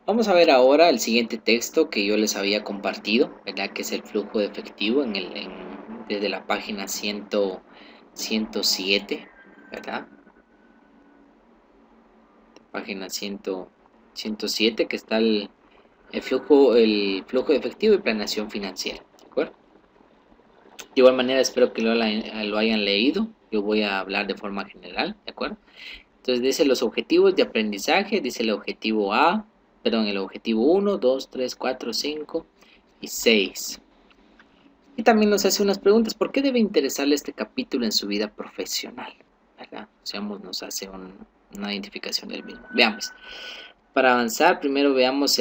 Vamos a ver ahora el siguiente texto que yo les había compartido, ¿verdad? Que es el flujo de efectivo desde la página 107, ¿verdad? Página 107 que está el flujo de efectivo y planeación financiera, ¿de acuerdo? De igual manera espero que lo hayan leído. Yo voy a hablar de forma general, ¿de acuerdo? Entonces dice los objetivos de aprendizaje, dice el objetivo A, perdón, el objetivo 1, 2, 3, 4, 5 y 6. Y también nos hace unas preguntas. ¿Por qué debe interesarle este capítulo en su vida profesional? ¿Verdad? Nos hace una identificación del mismo. Veamos. Para avanzar, primero veamos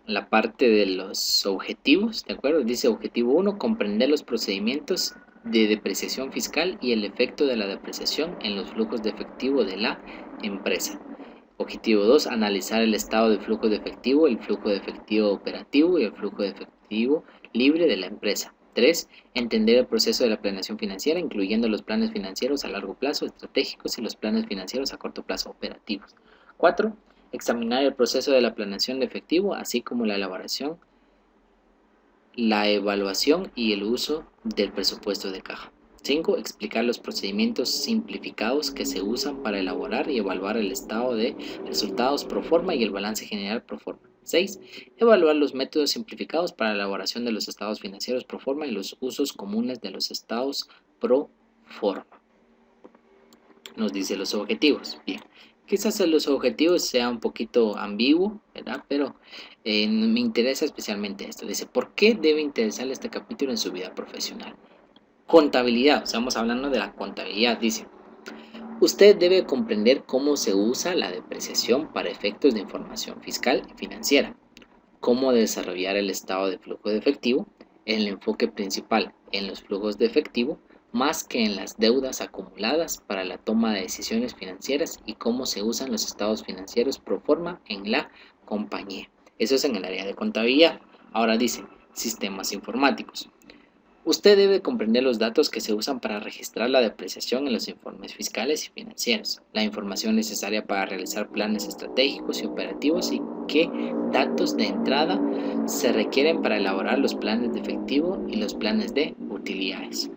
la parte de los objetivos, ¿de acuerdo? Dice objetivo 1, comprender los procedimientos de depreciación fiscal y el efecto de la depreciación en los flujos de efectivo de la empresa. Objetivo 2, analizar el estado de flujo de efectivo, el flujo de efectivo operativo y el flujo de efectivo libre de la empresa. 3, entender el proceso de la planeación financiera, incluyendo los planes financieros a largo plazo estratégicos y los planes financieros a corto plazo operativos. 4, examinar el proceso de la planeación de efectivo, así como la elaboración, la evaluación y el uso del presupuesto de caja. 5. Explicar los procedimientos simplificados que se usan para elaborar y evaluar el estado de resultados pro forma y el balance general pro forma. 6. Evaluar los métodos simplificados para la elaboración de los estados financieros pro forma y los usos comunes de los estados pro forma. Nos dice los objetivos. Bien, quizás los objetivos sea un poquito ambiguo, ¿verdad? Pero me interesa especialmente esto. Dice, ¿por qué debe interesarle este capítulo en su vida profesional? Contabilidad, estamos hablando de la contabilidad, dice. Usted debe comprender cómo se usa la depreciación para efectos de información fiscal y financiera, cómo desarrollar el estado de flujo de efectivo, el enfoque principal en los flujos de efectivo, más que en las deudas acumuladas para la toma de decisiones financieras y cómo se usan los estados financieros pro forma en la compañía. Eso es en el área de contabilidad. Ahora dice, sistemas informáticos. Usted debe comprender los datos que se usan para registrar la depreciación en los informes fiscales y financieros, la información necesaria para realizar planes estratégicos y operativos y qué datos de entrada se requieren para elaborar los planes de efectivo y los planes de utilidades.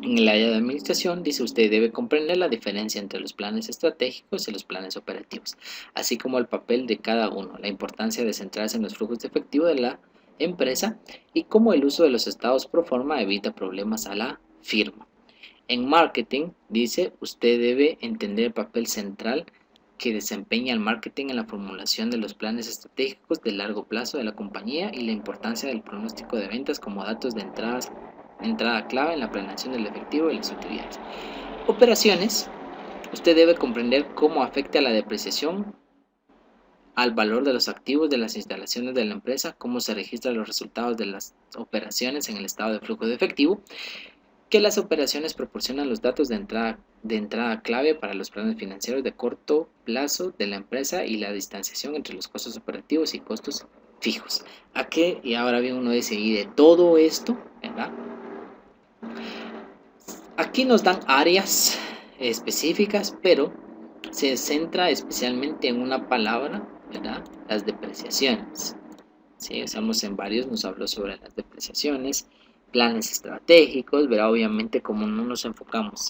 En el área de administración, dice usted debe comprender la diferencia entre los planes estratégicos y los planes operativos, así como el papel de cada uno, la importancia de centrarse en los flujos de efectivo de la empresa y cómo el uso de los estados pro forma evita problemas a la firma. En marketing, dice, usted debe entender el papel central que desempeña el marketing en la formulación de los planes estratégicos de largo plazo de la compañía y la importancia del pronóstico de ventas como datos de entrada clave en la planeación del efectivo y las utilidades. Operaciones, usted debe comprender cómo afecta la depreciación al valor de los activos de las instalaciones de la empresa, cómo se registran los resultados de las operaciones en el estado de flujo de efectivo, que las operaciones proporcionan los datos de entrada clave para los planes financieros de corto plazo de la empresa y la distanciación entre los costos operativos y costos fijos. Y ahora bien uno dice, y de todo esto, ¿verdad? Aquí nos dan áreas específicas, pero se centra especialmente en una palabra, ¿verdad? Las depreciaciones. ¿Sí? Usamos en varios, nos habló sobre las depreciaciones, planes estratégicos, ¿verdad? Obviamente como no nos enfocamos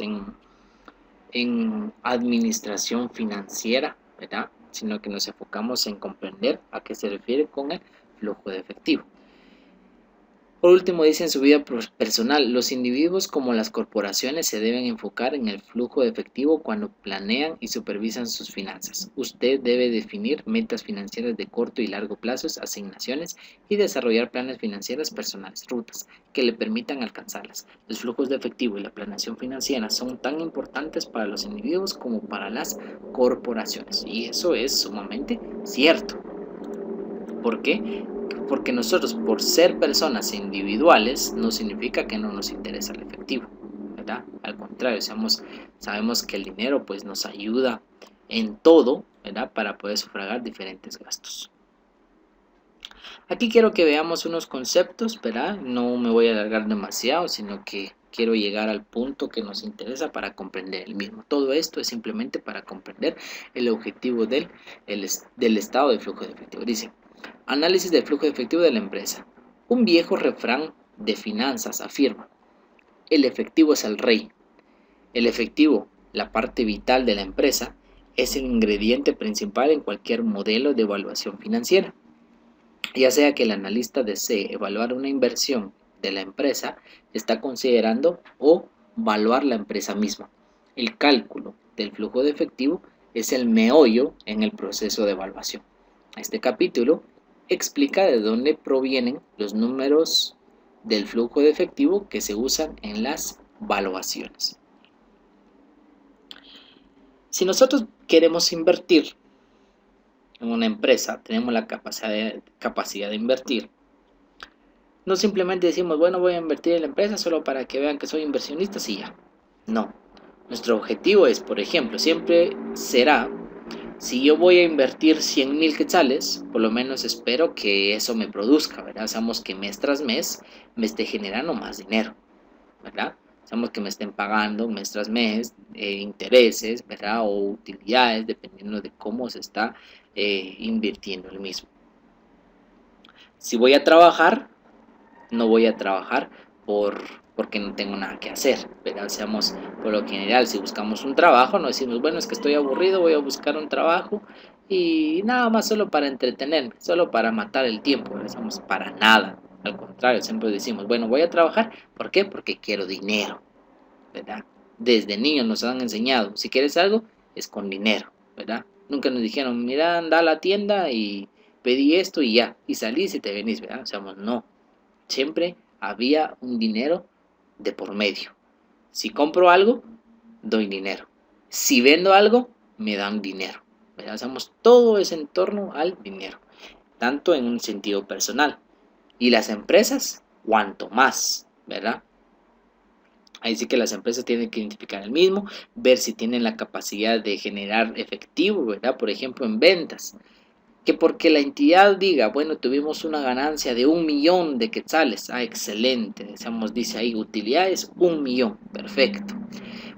en administración financiera, ¿verdad? Sino que nos enfocamos en comprender a qué se refiere con el flujo de efectivo. Por último, dice en su vida personal, los individuos como las corporaciones se deben enfocar en el flujo de efectivo cuando planean y supervisan sus finanzas. Usted debe definir metas financieras de corto y largo plazo, asignaciones y desarrollar planes financieros personales, rutas que le permitan alcanzarlas. Los flujos de efectivo y la planeación financiera son tan importantes para los individuos como para las corporaciones. Y eso es sumamente cierto. ¿Por qué? Porque nosotros, por ser personas individuales, no significa que no nos interesa el efectivo, ¿verdad? Al contrario, sabemos que el dinero pues nos ayuda en todo, ¿verdad? Para poder sufragar diferentes gastos. Aquí quiero que veamos unos conceptos, ¿verdad? No me voy a alargar demasiado, sino que quiero llegar al punto que nos interesa para comprender el mismo. Todo esto es simplemente para comprender el objetivo del estado de flujo de efectivo. Dice, análisis del flujo de efectivo de la empresa. Un viejo refrán de finanzas afirma, el efectivo es el rey. El efectivo, la parte vital de la empresa, es el ingrediente principal en cualquier modelo de evaluación financiera. Ya sea que el analista desee evaluar una inversión de la empresa, está considerando o evaluar la empresa misma. El cálculo del flujo de efectivo es el meollo en el proceso de evaluación. Este capítulo explica de dónde provienen los números del flujo de efectivo que se usan en las valuaciones. Si nosotros queremos invertir en una empresa, tenemos la capacidad de invertir, no simplemente decimos, bueno, voy a invertir en la empresa solo para que vean que soy inversionista y ya. No. Nuestro objetivo es, por ejemplo, siempre será, si yo voy a invertir 100,000 quetzales, por lo menos espero que eso me produzca, ¿verdad? Sabemos que mes tras mes me esté generando más dinero, ¿verdad? Sabemos que me estén pagando mes tras mes intereses, ¿verdad? O utilidades, dependiendo de cómo se está invirtiendo el mismo. Si voy a trabajar, no voy a trabajar porque no tengo nada que hacer, ¿verdad? Seamos, por lo general, si buscamos un trabajo, no decimos, bueno, es que estoy aburrido, voy a buscar un trabajo y nada más solo para entretenerme, solo para matar el tiempo, no decimos para nada, al contrario, siempre decimos, bueno, voy a trabajar, ¿por qué? Porque quiero dinero, ¿verdad? Desde niños nos han enseñado, si quieres algo, es con dinero, ¿verdad? Nunca nos dijeron, mira, anda a la tienda y pedí esto y ya, y salís y te venís, ¿verdad? O sea, no, siempre había un dinero de por medio. Si compro algo, doy dinero. Si vendo algo, me dan dinero. ¿Verdad? Hacemos todo ese en torno al dinero, tanto en un sentido personal. Y las empresas, cuanto más, ¿verdad? Ahí sí que las empresas tienen que identificar el mismo, ver si tienen la capacidad de generar efectivo, ¿verdad? Por ejemplo, en ventas. Que porque la entidad diga, bueno, tuvimos una ganancia de 1,000,000 de quetzales, excelente, dice ahí, utilidades 1,000,000, perfecto.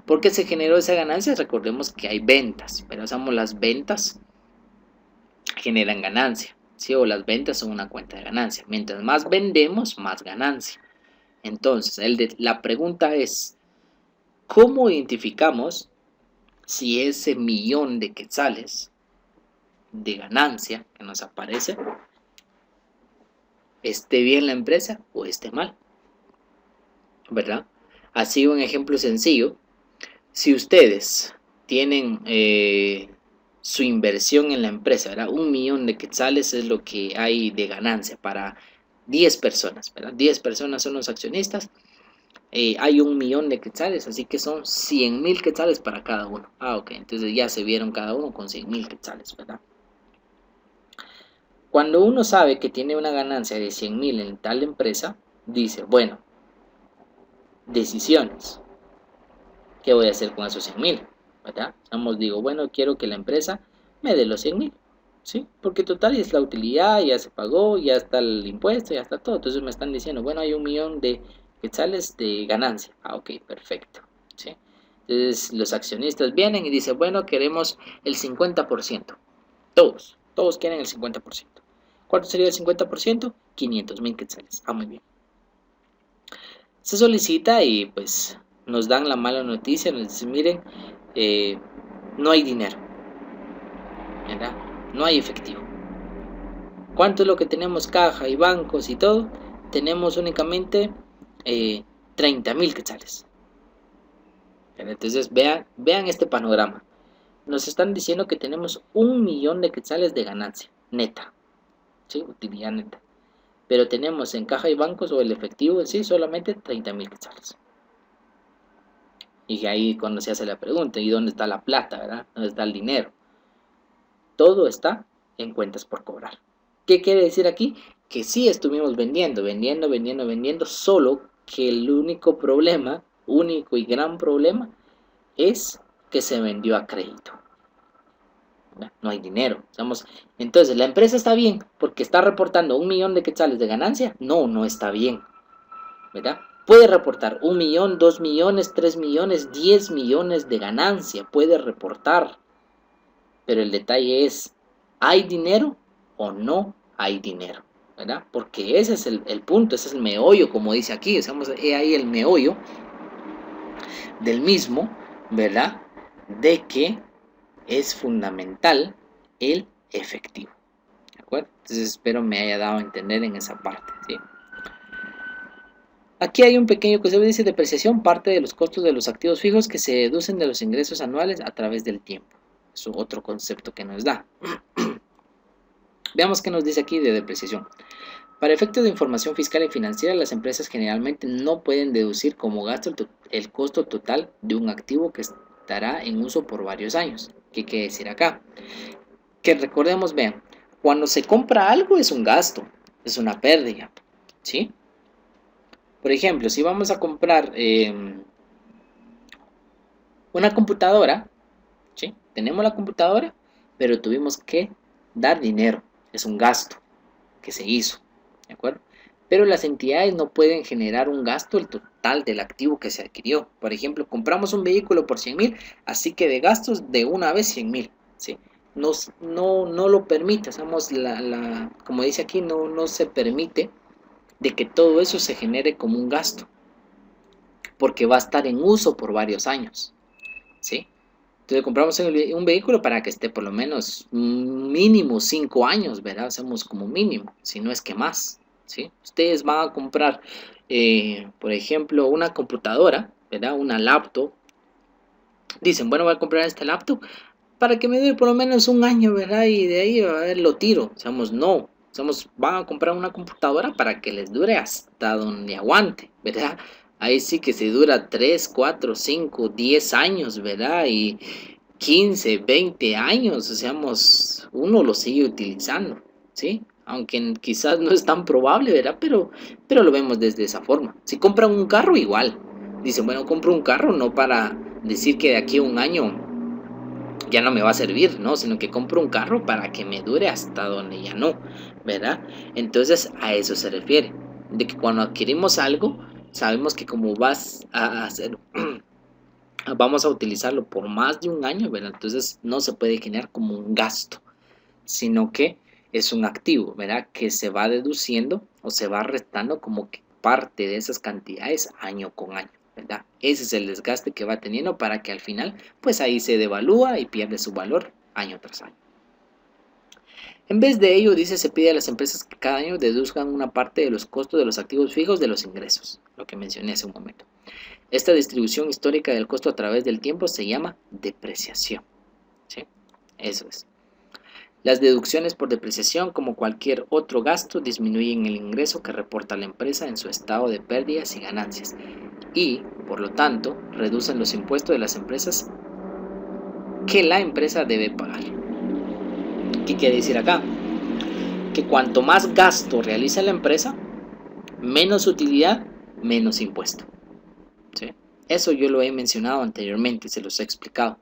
¿Por qué se generó esa ganancia? Recordemos que hay ventas, pero las ventas generan ganancia, ¿sí? O las ventas son una cuenta de ganancia, mientras más vendemos, más ganancia. Entonces, la pregunta es, ¿cómo identificamos si ese 1,000,000 de quetzales de ganancia que nos aparece esté bien la empresa o esté mal, ¿verdad? Así un ejemplo sencillo, si ustedes tienen su inversión en la empresa, ¿verdad? 1,000,000 de quetzales es lo que hay de ganancia para 10 personas, ¿verdad? 10 personas son los accionistas, hay 1,000,000 de quetzales, así que son 100,000 quetzales para cada uno. Ok, entonces ya se vieron cada uno con 100,000 quetzales, ¿verdad? Cuando uno sabe que tiene una ganancia de 100,000 en tal empresa, dice, bueno, decisiones. ¿Qué voy a hacer con esos 100,000? ¿Verdad? Digo, bueno, quiero que la empresa me dé los 100,000, ¿sí? Porque total es la utilidad, ya se pagó, ya está el impuesto, ya está todo. Entonces me están diciendo, bueno, hay 1,000,000 de quetzales de ganancia. Ok, perfecto, ¿sí? Entonces los accionistas vienen y dicen, bueno, queremos el 50%. Todos quieren el 50%. ¿Cuánto sería el 50%? 500,000 quetzales. Muy bien. Se solicita y pues nos dan la mala noticia, nos dicen, miren, no hay dinero, ¿verdad? No hay efectivo. ¿Cuánto es lo que tenemos caja y bancos y todo? Tenemos únicamente 30,000 quetzales. Entonces vean este panorama. Nos están diciendo que tenemos 1,000,000 de quetzales de ganancia neta, ¿sí? Utilidad neta. Pero tenemos en caja y bancos o el efectivo en sí solamente 30,000 quetzales. Y ahí cuando se hace la pregunta, ¿y dónde está la plata, verdad? ¿Dónde está el dinero? Todo está en cuentas por cobrar. ¿Qué quiere decir aquí? Que sí estuvimos vendiendo, solo que el único y gran problema, es que se vendió a crédito. No hay dinero. Entonces, ¿la empresa está bien porque está reportando 1,000,000 de quetzales de ganancia? No, no está bien, ¿verdad? Puede reportar 1 millón, 2 millones, 3 millones, 10 millones de ganancia. Puede reportar. Pero el detalle es, ¿hay dinero o no hay dinero? ¿Verdad? Porque ese es el punto, ese es el meollo, como dice aquí. Estamos ahí el meollo del mismo, ¿verdad? De que es fundamental el efectivo. ¿De acuerdo? Entonces espero me haya dado a entender en esa parte, ¿sí? Aquí hay un pequeño concepto, dice depreciación, parte de los costos de los activos fijos que se deducen de los ingresos anuales a través del tiempo. Es otro concepto que nos da. Veamos qué nos dice aquí de depreciación. Para efectos de información fiscal y financiera, las empresas generalmente no pueden deducir como gasto el costo total de un activo que estará en uso por varios años. ¿Qué quiere decir acá? Que recordemos, vean, cuando se compra algo es un gasto, es una pérdida, ¿sí? Por ejemplo, si vamos a comprar una computadora, ¿sí? Tenemos la computadora, pero tuvimos que dar dinero, es un gasto que se hizo, ¿de acuerdo? Pero las entidades no pueden generar un gasto el total del activo que se adquirió. Por ejemplo, compramos un vehículo por 100,000, así que de gastos de una vez 100,000, ¿sí? No lo permite, como dice aquí, no se permite de que todo eso se genere como un gasto, porque va a estar en uso por varios años, ¿sí? Entonces compramos un vehículo para que esté por lo menos mínimo 5 años, ¿verdad? Hacemos como mínimo, si no es que más, ¿sí? Ustedes van a comprar, por ejemplo, una computadora, ¿verdad? Una laptop. Dicen, bueno, voy a comprar esta laptop para que me dure por lo menos un año, ¿verdad? Y de ahí a ver, lo tiro. No. Van a comprar una computadora para que les dure hasta donde aguante, ¿verdad? Ahí sí que se dura 3 4 5 10 años, ¿verdad? Y 15 20 años, uno lo sigue utilizando, ¿sí? Aunque quizás no es tan probable, ¿verdad? Pero lo vemos desde esa forma. Si compran un carro, igual. Dicen, bueno, compro un carro no para decir que de aquí a un año ya no me va a servir, ¿no? Sino que compro un carro para que me dure hasta donde ya no, ¿verdad? Entonces a eso se refiere, de que cuando adquirimos algo, sabemos que como vas a hacer, vamos a utilizarlo por más de un año, ¿verdad? Entonces no se puede generar como un gasto, sino que es un activo, ¿verdad? Que se va deduciendo o se va restando como que parte de esas cantidades año con año, ¿verdad? Ese es el desgaste que va teniendo para que al final, pues ahí se devalúa y pierde su valor año tras año. En vez de ello, dice, se pide a las empresas que cada año deduzcan una parte de los costos de los activos fijos de los ingresos, lo que mencioné hace un momento. Esta distribución histórica del costo a través del tiempo se llama depreciación, ¿sí? Eso es. Las deducciones por depreciación, como cualquier otro gasto, disminuyen el ingreso que reporta la empresa en su estado de pérdidas y ganancias y, por lo tanto, reducen los impuestos de las empresas que la empresa debe pagar. ¿Qué quiere decir acá? Que cuanto más gasto realiza la empresa, menos utilidad, menos impuesto, ¿sí? Eso yo lo he mencionado anteriormente, se los he explicado.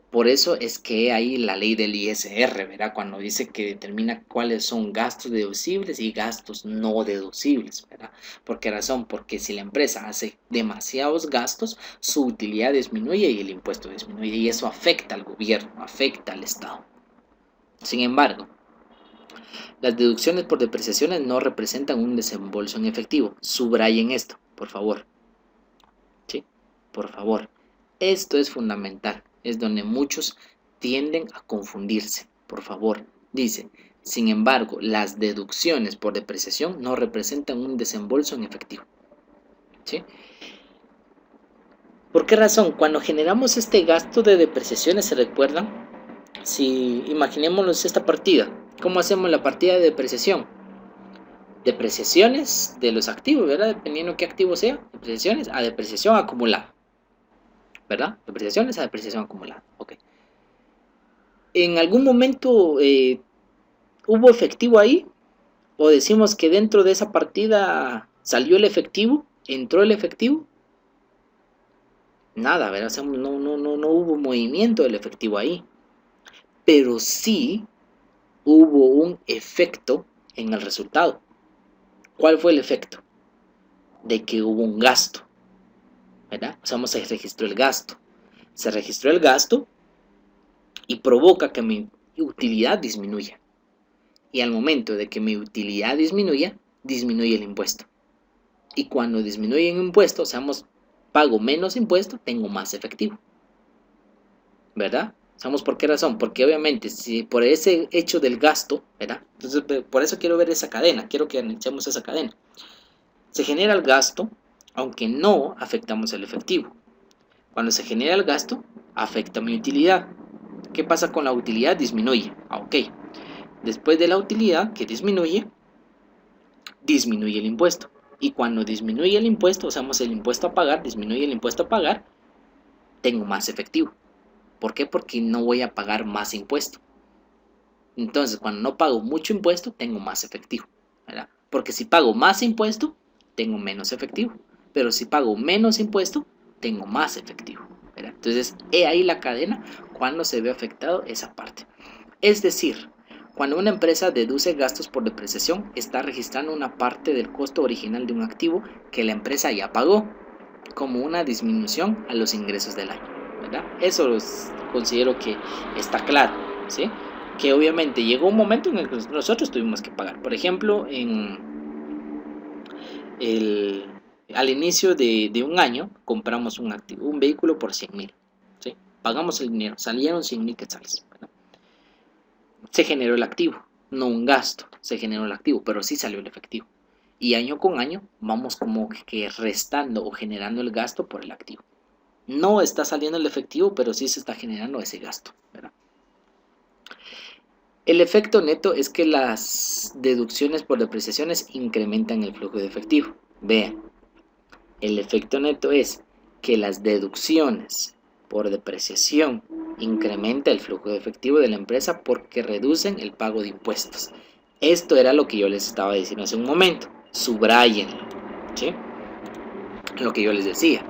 Por eso es que hay la ley del ISR, ¿verdad? Cuando dice que determina cuáles son gastos deducibles y gastos no deducibles, ¿verdad? ¿Por qué razón? Porque si la empresa hace demasiados gastos, su utilidad disminuye y el impuesto disminuye y eso afecta al gobierno, afecta al Estado. Sin embargo, las deducciones por depreciaciones no representan un desembolso en efectivo. Subrayen esto, por favor. ¿Sí? Por favor. Esto es fundamental. Es donde muchos tienden a confundirse. Por favor. Dice, sin embargo, las deducciones por depreciación no representan un desembolso en efectivo. ¿Sí? ¿Por qué razón? Cuando generamos este gasto de depreciaciones, ¿se recuerdan? Si imaginémonos esta partida, ¿cómo hacemos la partida de depreciación? Depreciaciones de los activos, ¿verdad? Dependiendo qué activo sea, depreciaciones a depreciación acumulada, ¿verdad? Depreciaciones a depreciación acumulada, ok. ¿En algún momento hubo efectivo ahí? ¿O decimos que dentro de esa partida salió el efectivo? ¿Entró el efectivo? Nada, ¿verdad? O sea, no hubo movimiento del efectivo ahí. Pero sí hubo un efecto en el resultado. ¿Cuál fue el efecto? de que hubo un gasto, ¿verdad? O sea, se registró el gasto. Se registró el gasto y provoca que mi utilidad disminuya. Y al momento de que mi utilidad disminuya, disminuye el impuesto. Y cuando disminuye el impuesto, o sea, pago menos impuesto, tengo más efectivo. ¿Verdad? ¿Sabemos por qué razón? Porque obviamente, si por ese hecho del gasto, ¿verdad? Entonces, por eso quiero ver esa cadena, quiero que analicemos esa cadena. Se genera el gasto, aunque no afectamos el efectivo. Cuando se genera el gasto, afecta mi utilidad. ¿Qué pasa con la utilidad? Disminuye. Ok. Después de la utilidad que disminuye, disminuye el impuesto. Y cuando disminuye el impuesto, usamos el impuesto a pagar, disminuye el impuesto a pagar, tengo más efectivo. ¿Por qué? Porque no voy a pagar más impuesto. Entonces, cuando no pago mucho impuesto, tengo más efectivo, ¿verdad? Porque si pago más impuesto, tengo menos efectivo. Pero si pago menos impuesto, tengo más efectivo, ¿verdad? Entonces, he ahí la cadena cuando se ve afectado esa parte. Es decir, cuando una empresa deduce gastos por depreciación, está registrando una parte del costo original de un activo que la empresa ya pagó, como una disminución a los ingresos del año, ¿verdad? Eso considero que está claro, ¿sí? Que obviamente llegó un momento en el que nosotros tuvimos que pagar. Por ejemplo, al inicio de un año compramos un activo, un vehículo por 100,000, ¿sí? Pagamos el dinero, salieron 100,000 quetzales, ¿verdad? Se generó el activo, no un gasto, se generó el activo, pero sí salió el efectivo. Y año con año vamos como que restando o generando el gasto por el activo. No está saliendo el efectivo, pero sí se está generando ese gasto, ¿verdad? El efecto neto es que las deducciones por depreciaciones incrementan el flujo de efectivo. Vean, el efecto neto es que las deducciones por depreciación incrementa el flujo de efectivo de la empresa porque reducen el pago de impuestos. Esto era lo que yo les estaba diciendo hace un momento. Subrayenlo, ¿sí? Lo que yo les decía.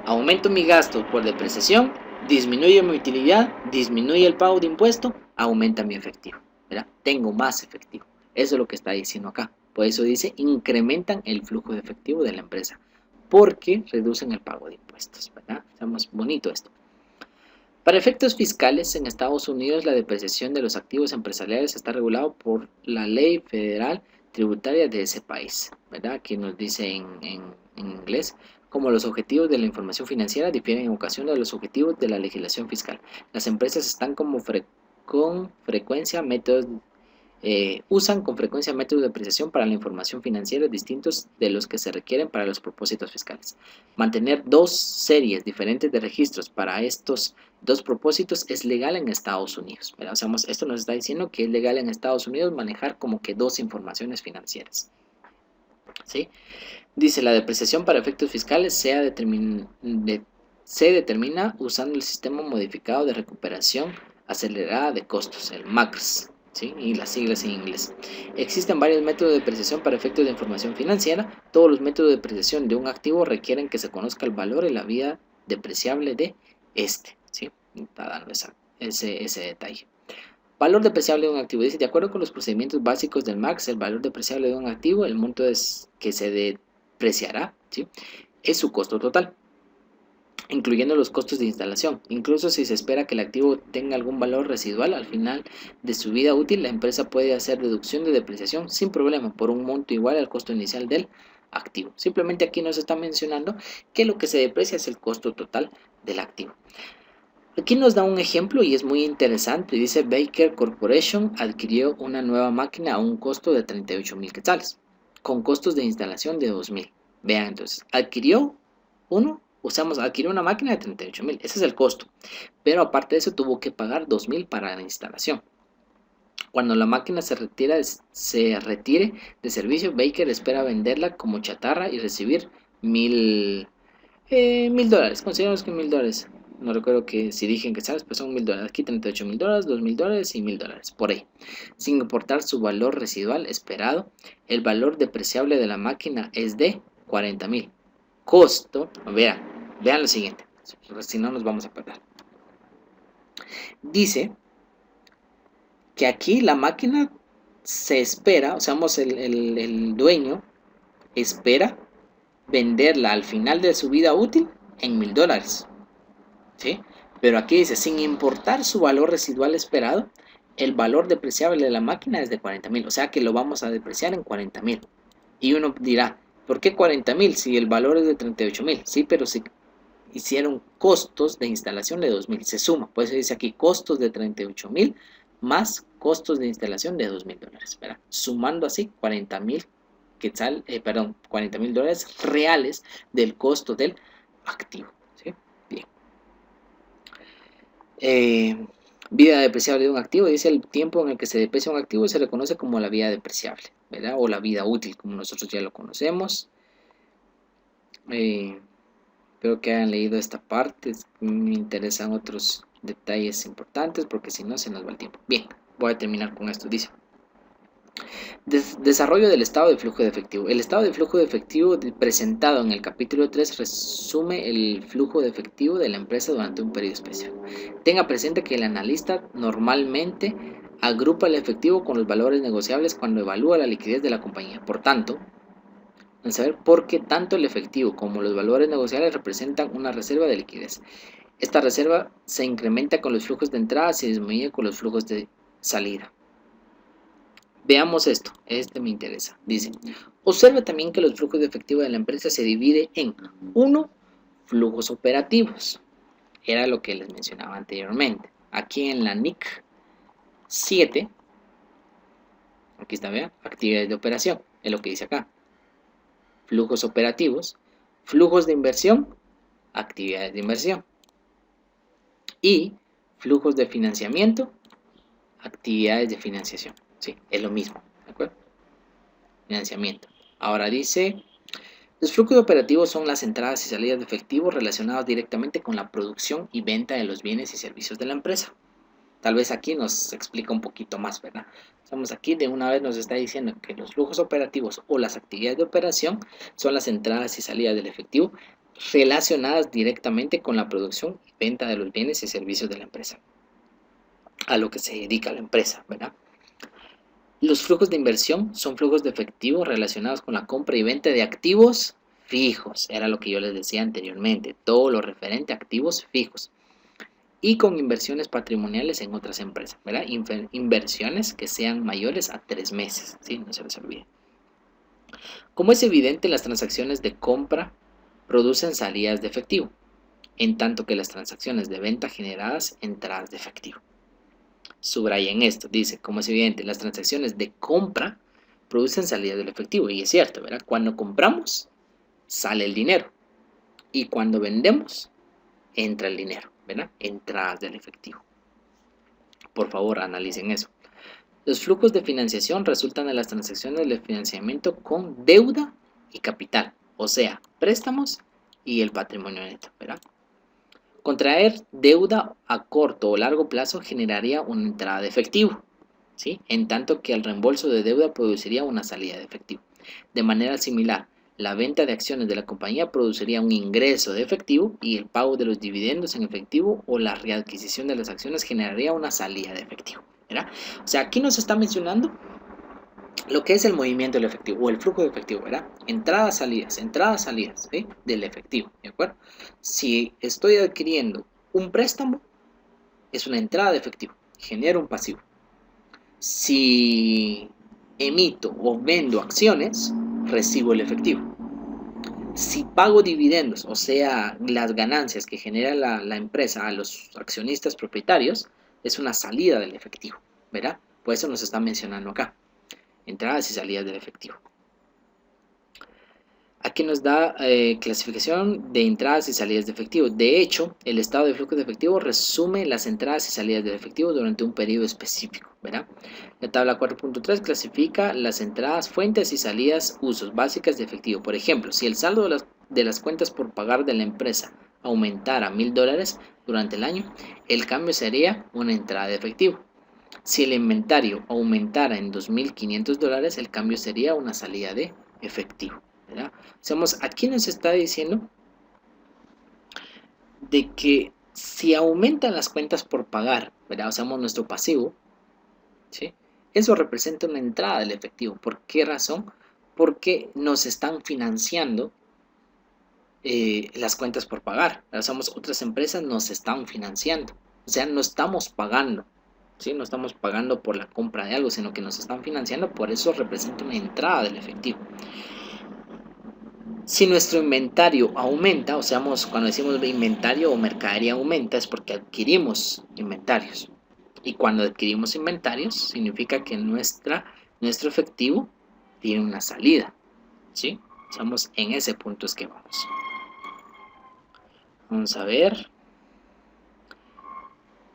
Aumento mi gasto por depreciación, disminuye mi utilidad, disminuye el pago de impuesto, aumenta mi efectivo, ¿verdad? Tengo más efectivo. Eso es lo que está diciendo acá. Por eso dice, incrementan el flujo de efectivo de la empresa, porque reducen el pago de impuestos, ¿verdad? Estamos bonito esto. Para efectos fiscales, en Estados Unidos la depreciación de los activos empresariales está regulado por la ley federal tributaria de ese país, ¿verdad? Aquí nos dice en inglés, como los objetivos de la información financiera difieren en ocasión de los objetivos de la legislación fiscal. Las empresas están con frecuencia métodos usan con frecuencia métodos de apreciación para la información financiera distintos de los que se requieren para los propósitos fiscales. Mantener dos series diferentes de registros para estos dos propósitos es legal en Estados Unidos. ¿Verdad? O sea, esto nos está diciendo que es legal en Estados Unidos manejar como que dos informaciones financieras. ¿Sí? Dice, la depreciación para efectos fiscales se determina usando el sistema modificado de recuperación acelerada de costos, el MACRS. ¿Sí? Y las siglas en inglés. Existen varios métodos de depreciación para efectos de información financiera. Todos los métodos de depreciación de un activo requieren que se conozca el valor y la vida depreciable de este. ¿Sí? Está dando ese detalle. Valor depreciable de un activo. Dice, de acuerdo con los procedimientos básicos del MACRS, el valor depreciable de un activo, el monto que se depreciará, ¿sí? Es su costo total, incluyendo los costos de instalación. Incluso si se espera que el activo tenga algún valor residual al final de su vida útil, la empresa puede hacer deducción de depreciación sin problema por un monto igual al costo inicial del activo. Simplemente aquí nos está mencionando que lo que se deprecia es el costo total del activo. Aquí nos da un ejemplo y es muy interesante. Dice, Baker Corporation adquirió una nueva máquina a un costo de 38,000 quetzales, con costos de instalación de 2,000. Vean entonces, adquirió una máquina de 38,000, ese es el costo, pero aparte de eso tuvo que pagar 2,000 para la instalación. Cuando la máquina se retire de servicio, Baker espera venderla como chatarra y recibir $1,000. Consideramos que $1,000. No recuerdo que si dije que sabes, pues son $1,000. Aquí $38,000, $2,000 y $1,000 por ahí. Sin importar su valor residual esperado, el valor depreciable de la máquina es de 40,000. Costo, vean lo siguiente, si no nos vamos a perder. Dice que aquí la máquina se espera, o sea, el dueño espera venderla al final de su vida útil en $1000, ¿sí? Pero aquí dice, sin importar su valor residual esperado, el valor depreciable de la máquina es de 40,000, o sea que lo vamos a depreciar en 40,000. Y uno dirá, ¿por qué 40,000 si el valor es de 38,000? Sí, pero si hicieron costos de instalación de 2,000, se suma, por eso dice aquí costos de 38,000 más costos de instalación de $2,000, ¿verdad? Sumando así 40,000 perdón, $40,000 reales del costo del activo, ¿sí? Bien. Vida depreciable de un activo, dice el tiempo en el que se deprecia un activo se reconoce como la vida depreciable, ¿verdad? O la vida útil, como nosotros ya lo conocemos. Espero que hayan leído esta parte, me interesan otros detalles importantes porque si no se nos va el tiempo. Bien, voy a terminar con esto, dice. Desarrollo del estado de flujo de efectivo. El estado de flujo de efectivo presentado en el capítulo 3 resume el flujo de efectivo de la empresa durante un periodo especial. Tenga presente que el analista normalmente agrupa el efectivo con los valores negociables cuando evalúa la liquidez de la compañía. Por tanto, vamos a ver por qué tanto el efectivo como los valores negociables representan una reserva de liquidez. Esta reserva se incrementa con los flujos de entrada y se disminuye con los flujos de salida. Veamos esto, este me interesa. Dice, observe también que los flujos de efectivo de la empresa se divide en 1. Flujos operativos. Era lo que les mencionaba anteriormente. Aquí en la NIC 7, aquí está, vean, actividades de operación, es lo que dice acá. Flujos operativos, flujos de inversión, actividades de inversión. Y flujos de financiamiento, actividades de financiación. Sí, es lo mismo, ¿de acuerdo? Financiamiento. Ahora dice, los flujos operativos son las entradas y salidas de efectivo relacionadas directamente con la producción y venta de los bienes y servicios de la empresa. Tal vez aquí nos explica un poquito más, ¿verdad? Estamos aquí, de una vez nos está diciendo que los flujos operativos o las actividades de operación son las entradas y salidas del efectivo relacionadas directamente con la producción y venta de los bienes y servicios de la empresa, a lo que se dedica la empresa, ¿verdad? Los flujos de inversión son flujos de efectivo relacionados con la compra y venta de activos fijos. Era lo que yo les decía anteriormente, todo lo referente a activos fijos. Y con inversiones patrimoniales en otras empresas, ¿verdad? Inversiones que sean mayores a 3 meses, ¿sí? No se les olvide. Como es evidente, las transacciones de compra producen salidas de efectivo, en tanto que las transacciones de venta generadas entradas de efectivo. Subrayen esto, dice, como es evidente, las transacciones de compra producen salida del efectivo, y es cierto, ¿verdad? Cuando compramos, sale el dinero, y cuando vendemos, entra el dinero, ¿verdad? Entradas del efectivo. Por favor, analicen eso. Los flujos de financiación resultan de las transacciones de financiamiento con deuda y capital, o sea, préstamos y el patrimonio neto, ¿verdad? Contraer deuda a corto o largo plazo generaría una entrada de efectivo, ¿sí? En tanto que el reembolso de deuda produciría una salida de efectivo. De manera similar, la venta de acciones de la compañía produciría un ingreso de efectivo y el pago de los dividendos en efectivo o la readquisición de las acciones generaría una salida de efectivo, ¿verdad? O sea, aquí nos está mencionando lo que es el movimiento del efectivo o el flujo de efectivo, ¿verdad? Entradas, salidas, ¿sí? Del efectivo, ¿de acuerdo? Si estoy adquiriendo un préstamo, es una entrada de efectivo, genera un pasivo. Si emito o vendo acciones, recibo el efectivo. Si pago dividendos, o sea, las ganancias que genera la empresa a los accionistas propietarios, es una salida del efectivo, ¿verdad? Por eso nos está mencionando acá. Entradas y salidas del efectivo. Aquí nos da clasificación de entradas y salidas de efectivo. De hecho, el estado de flujo de efectivo resume las entradas y salidas del efectivo durante un periodo específico, ¿verdad? La tabla 4.3 clasifica las entradas, fuentes y salidas, usos básicas de efectivo. Por ejemplo, si el saldo de las cuentas por pagar de la empresa aumentara $1,000 durante el año, el cambio sería una entrada de efectivo. Si el inventario aumentara en $2,500, el cambio sería una salida de efectivo, ¿verdad? Aquí nos está diciendo de que si aumentan las cuentas por pagar, ¿verdad? Usamos nuestro pasivo, ¿sí? Eso representa una entrada del efectivo. ¿Por qué razón? Porque nos están financiando las cuentas por pagar. Otras empresas nos están financiando, o sea, no estamos pagando, ¿sí? No estamos pagando por la compra de algo, sino que nos están financiando, por eso representa una entrada del efectivo. Si nuestro inventario aumenta, o sea, cuando decimos inventario o mercadería aumenta, es porque adquirimos inventarios. Y cuando adquirimos inventarios, significa que nuestro efectivo tiene una salida, ¿sí? Estamos en ese punto es que vamos. Vamos a ver.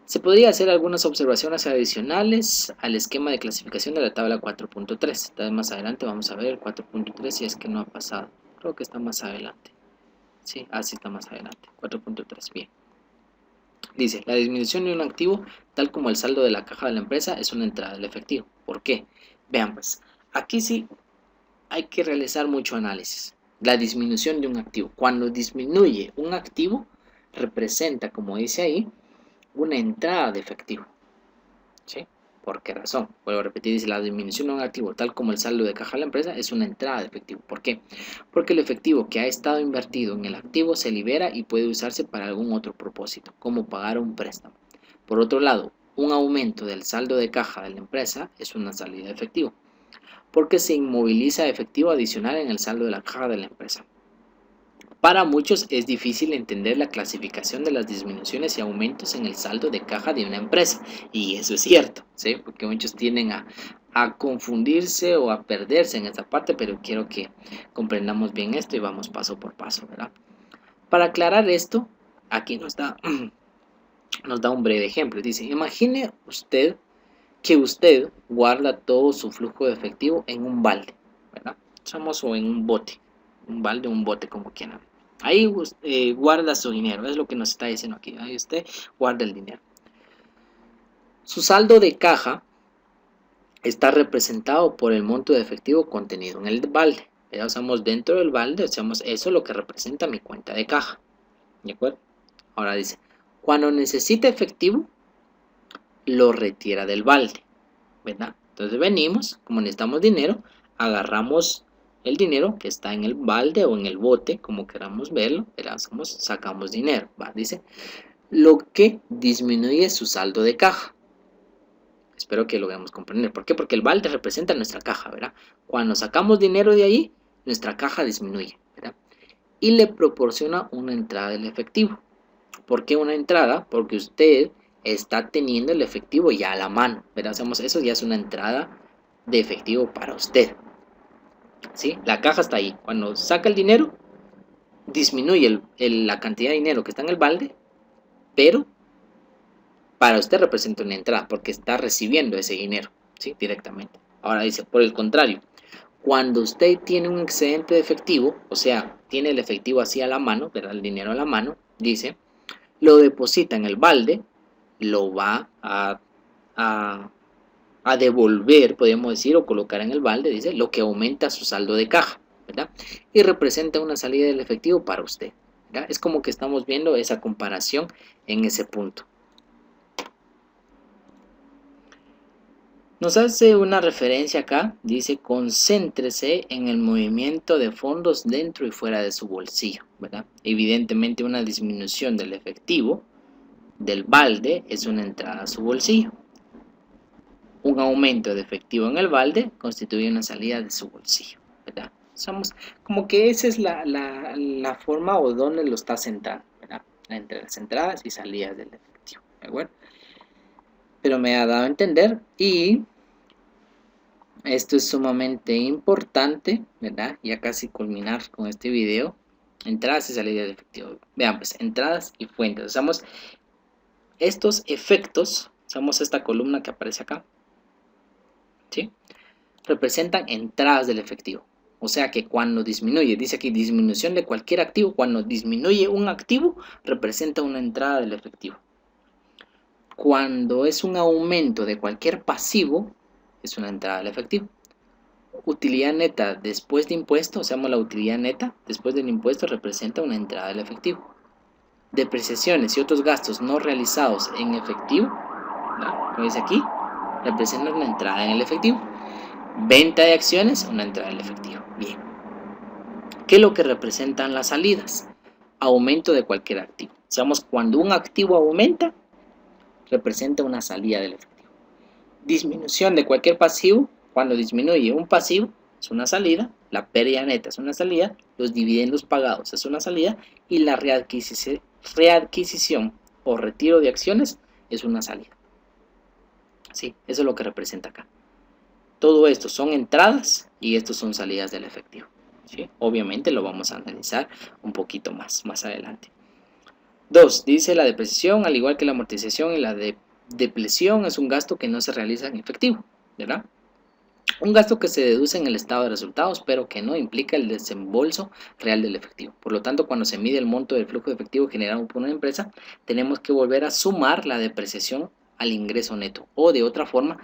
Se podría hacer algunas observaciones adicionales al esquema de clasificación de la tabla 4.3. Entonces más adelante vamos a ver 4.3 si es que no ha pasado. Creo que está más adelante. Sí, sí está más adelante. 4.3, bien. Dice, la disminución de un activo, tal como el saldo de la caja de la empresa, es una entrada del efectivo. ¿Por qué? Vean pues, aquí sí hay que realizar mucho análisis. La disminución de un activo. Cuando disminuye un activo, representa, como dice ahí, una entrada de efectivo. ¿Sí? ¿Por qué razón? Vuelvo a repetir, dice la disminución de un activo, tal como el saldo de caja de la empresa, es una entrada de efectivo. ¿Por qué? Porque el efectivo que ha estado invertido en el activo se libera y puede usarse para algún otro propósito, como pagar un préstamo. Por otro lado, un aumento del saldo de caja de la empresa es una salida de efectivo, porque se inmoviliza efectivo adicional en el saldo de la caja de la empresa. Para muchos es difícil entender la clasificación de las disminuciones y aumentos en el saldo de caja de una empresa. Y eso es cierto, ¿sí? Porque muchos tienden a confundirse o a perderse en esta parte, pero quiero que comprendamos bien esto y vamos paso por paso, ¿verdad? Para aclarar esto, aquí nos da un breve ejemplo. Dice, imagine usted que usted guarda todo su flujo de efectivo en un balde, ¿verdad? O en un bote, un balde o un bote, como quieran. Ahí guarda su dinero, es lo que nos está diciendo aquí. Ahí usted guarda el dinero. Su saldo de caja está representado por el monto de efectivo contenido en el balde. Ya usamos dentro del balde, usamos eso lo que representa mi cuenta de caja. ¿De acuerdo? Ahora dice, cuando necesita efectivo, lo retira del balde, ¿verdad? Entonces venimos, como necesitamos dinero, agarramos el dinero que está en el balde o en el bote, como queramos verlo, sacamos dinero, ¿va? Dice, lo que disminuye su saldo de caja. Espero que lo veamos comprender. ¿Por qué? Porque el balde representa nuestra caja, ¿verdad? Cuando sacamos dinero de ahí, nuestra caja disminuye, ¿verdad? Y le proporciona una entrada del efectivo. ¿Por qué una entrada? Porque usted está teniendo el efectivo ya a la mano, ¿verdad? Eso ya es una entrada de efectivo para usted, ¿sí? La caja está ahí. Cuando saca el dinero, disminuye la cantidad de dinero que está en el balde, pero para usted representa una entrada porque está recibiendo ese dinero, ¿sí? Directamente. Ahora dice, por el contrario, cuando usted tiene un excedente de efectivo, o sea, tiene el efectivo así a la mano, ¿verdad? El dinero a la mano, dice, lo deposita en el balde, lo va a devolver, podríamos decir, o colocar en el balde, dice, lo que aumenta su saldo de caja, ¿verdad? Y representa una salida del efectivo para usted, ¿verdad? Es como que estamos viendo esa comparación en ese punto. Nos hace una referencia acá, dice, concéntrese en el movimiento de fondos dentro y fuera de su bolsillo, ¿verdad? Evidentemente una disminución del efectivo del balde es una entrada a su bolsillo. Un aumento de efectivo en el balde constituye una salida de su bolsillo, ¿verdad? Como que esa es la forma o donde lo está centrando, ¿verdad? Entre las entradas y salidas del efectivo, ¿de acuerdo? Pero me ha dado a entender y esto es sumamente importante, ¿verdad? Ya casi culminar con este video. Entradas y salidas de efectivo. Vean pues, entradas y fuentes. Usamos estos efectos, usamos esta columna que aparece acá, ¿sí? Representan entradas del efectivo. O sea que cuando disminuye, dice aquí disminución de cualquier activo, cuando disminuye un activo, representa una entrada del efectivo. Cuando es un aumento de cualquier pasivo, es una entrada del efectivo. Utilidad neta después de impuesto, la utilidad neta después del impuesto representa una entrada del efectivo. Depreciaciones y otros gastos no realizados en efectivo, ¿no? Como dice aquí, representan una entrada en el efectivo. Venta de acciones, una entrada en el efectivo. Bien. ¿Qué es lo que representan las salidas? aumento de cualquier activo. Digamos, cuando un activo aumenta, representa una salida del efectivo. Disminución de cualquier pasivo, cuando disminuye un pasivo, es una salida, la pérdida neta es una salida, los dividendos pagados es una salida y la readquisición o retiro de acciones es una salida. Sí, eso es lo que representa acá. Todo esto son entradas y estos son salidas del efectivo. ¿Sí? Obviamente lo vamos a analizar un poquito más adelante. 2. Dice la depreciación, al igual que la amortización y la depreciación, es un gasto que no se realiza en efectivo, ¿verdad? Un gasto que se deduce en el estado de resultados, pero que no implica el desembolso real del efectivo. Por lo tanto, cuando se mide el monto del flujo de efectivo generado por una empresa, tenemos que volver a sumar la depreciación al ingreso neto, o de otra forma,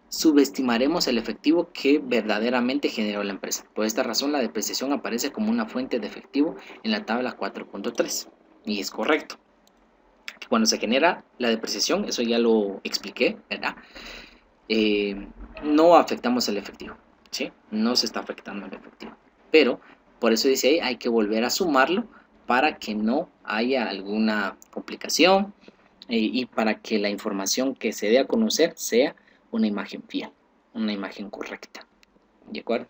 subestimaremos el efectivo que verdaderamente generó la empresa. Por esta razón, la depreciación aparece como una fuente de efectivo en la tabla 4.3. Y es correcto. Cuando se genera la depreciación, eso ya lo expliqué, ¿verdad? No afectamos el efectivo, ¿sí? No se está afectando el efectivo. Pero, por eso dice ahí, hay que volver a sumarlo para que no haya alguna complicación y para que la información que se dé a conocer sea una imagen fiel, una imagen correcta. ¿De acuerdo?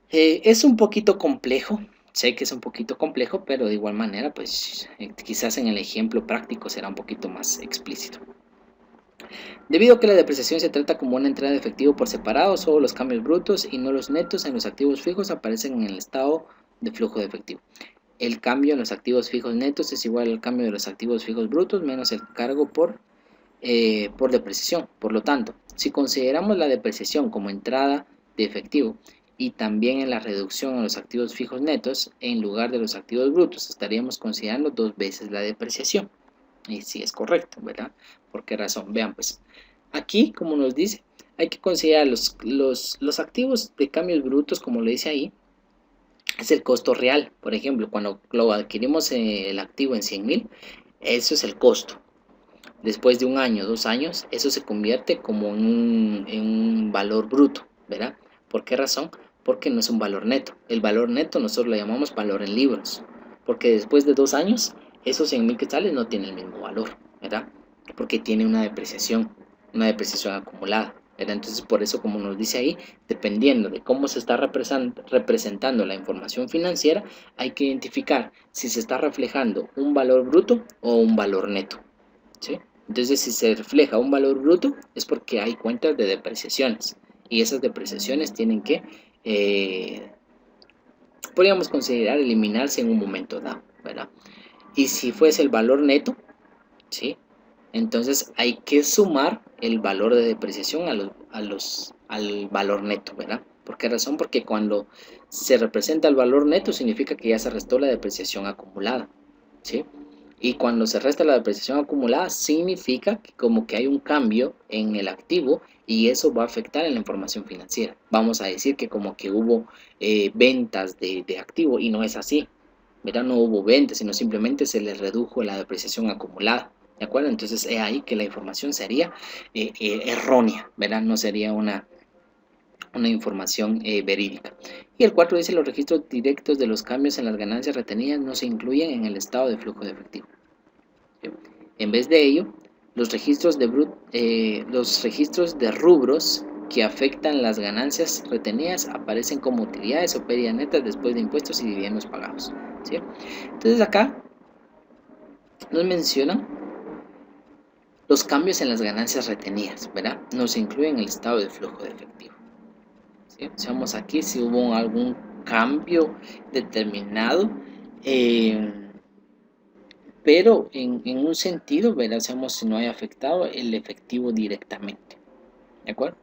Es un poquito complejo, sé que es un poquito complejo, pero de igual manera, pues quizás en el ejemplo práctico será un poquito más explícito. Debido a que la depreciación se trata como una entrada de efectivo por separado, solo los cambios brutos y no los netos en los activos fijos aparecen en el estado de flujo de efectivo. El cambio en los activos fijos netos es igual al cambio de los activos fijos brutos menos el cargo por depreciación. Por lo tanto, si consideramos la depreciación como entrada de efectivo y también en la reducción en los activos fijos netos en lugar de los activos brutos, estaríamos considerando 2 veces la depreciación. Y sí es correcto, ¿verdad? ¿Por qué razón? Vean pues, aquí como nos dice, hay que considerar los activos de cambios brutos, como lo dice ahí, es el costo real. Por ejemplo, cuando lo adquirimos el activo en 100,000, eso es el costo. Después de un año, 2 años, eso se convierte como en un valor bruto, ¿verdad? ¿Por qué razón? Porque no es un valor neto. El valor neto nosotros lo llamamos valor en libros, porque después de 2 años, esos 100,000 quetzales no tienen el mismo valor, ¿verdad? Porque tiene una depreciación acumulada, ¿verdad? Entonces, por eso, como nos dice ahí, dependiendo de cómo se está representando la información financiera, hay que identificar si se está reflejando un valor bruto o un valor neto, ¿sí? Entonces, si se refleja un valor bruto, es porque hay cuentas de depreciaciones. Y esas depreciaciones tienen que, podríamos considerar, eliminarse en un momento dado, ¿verdad? Y si fuese el valor neto, ¿sí? Entonces hay que sumar el valor de depreciación al valor neto, ¿verdad? ¿Por qué razón? Porque cuando se representa el valor neto significa que ya se restó la depreciación acumulada, ¿sí? Y cuando se resta la depreciación acumulada significa que como que hay un cambio en el activo y eso va a afectar en la información financiera. Vamos a decir que como que hubo ventas de activo y no es así, ¿verdad? No hubo ventas, sino simplemente se les redujo la depreciación acumulada, ¿de acuerdo? Entonces es ahí que la información sería errónea, ¿verdad? No sería una información verídica. Y el 4 dice: los registros directos de los cambios en las ganancias retenidas no se incluyen en el estado de flujo de efectivo. En vez de ello, los registros de rubros que afectan las ganancias retenidas aparecen como utilidades o pérdidas netas después de impuestos y dividendos pagados, ¿sí? Entonces acá nos mencionan los cambios en las ganancias retenidas, ¿verdad? No se incluyen en el estado de flujo de efectivo, ¿sí? Veamos aquí si hubo algún cambio determinado, pero en un sentido, veamos si no haya afectado el efectivo directamente, ¿de acuerdo?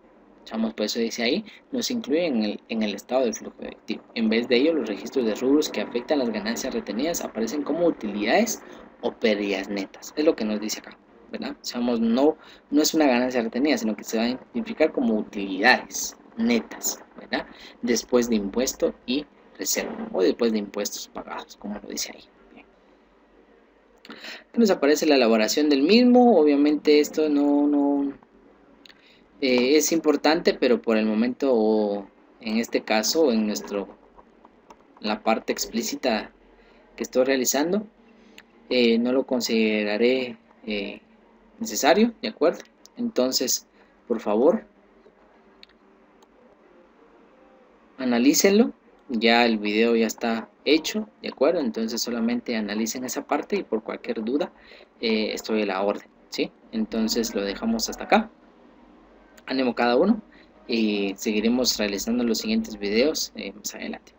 Veamos, por eso dice ahí, no se incluye en el estado de flujo efectivo. En vez de ello, los registros de rubros que afectan las ganancias retenidas aparecen como utilidades o pérdidas netas. Es lo que nos dice acá, ¿verdad? Veamos, no es una ganancia retenida, sino que se va a identificar como utilidades netas, ¿verdad? Después de impuesto y reserva, o después de impuestos pagados, como lo dice ahí. Aquí nos aparece la elaboración del mismo. Obviamente esto no es importante, pero por el momento, en este caso, en nuestro la parte explícita que estoy realizando, no lo consideraré necesario, ¿de acuerdo? Entonces, por favor, analícenlo. Ya el video ya está hecho, ¿de acuerdo? Entonces solamente analicen esa parte y por cualquier duda estoy a la orden, ¿sí? Entonces lo dejamos hasta acá. Ánimo cada uno y seguiremos realizando los siguientes videos más adelante.